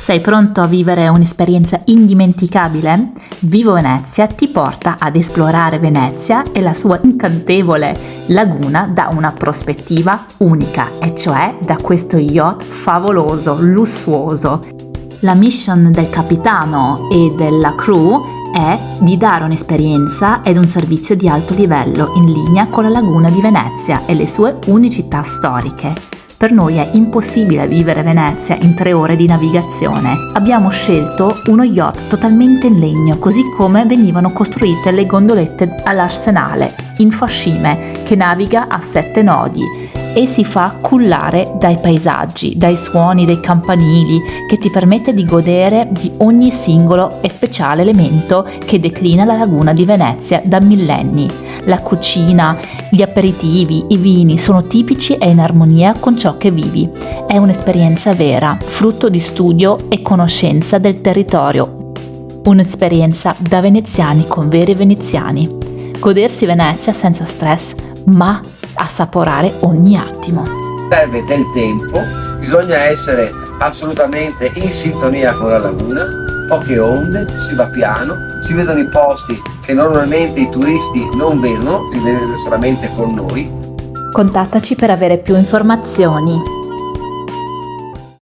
Sei pronto a vivere un'esperienza indimenticabile? Vivo Venezia ti porta ad esplorare Venezia e la sua incantevole laguna da una prospettiva unica, e cioè da questo yacht favoloso, lussuoso. La mission del capitano e della crew è di dare un'esperienza ed un servizio di alto livello in linea con la laguna di Venezia e le sue unicità storiche. Per noi è impossibile vivere Venezia in 3 ore di navigazione. Abbiamo scelto uno yacht totalmente in legno, così come venivano costruite le gondolette all'Arsenale, in fascime, che naviga a 7 nodi e si fa cullare dai paesaggi, dai suoni dei campanili, che ti permette di godere di ogni singolo e speciale elemento che declina la laguna di Venezia da millenni. La cucina, gli aperitivi, i vini sono tipici e in armonia con ciò che vivi. È un'esperienza vera, frutto di studio e conoscenza del territorio. Un'esperienza da veneziani con veri veneziani. Godersi Venezia senza stress, ma assaporare ogni attimo. Serve del tempo, bisogna essere assolutamente in sintonia con la laguna, poche onde, si va piano, si vedono i posti che normalmente i turisti non vedono, li vedono solamente con noi. Contattaci per avere più informazioni.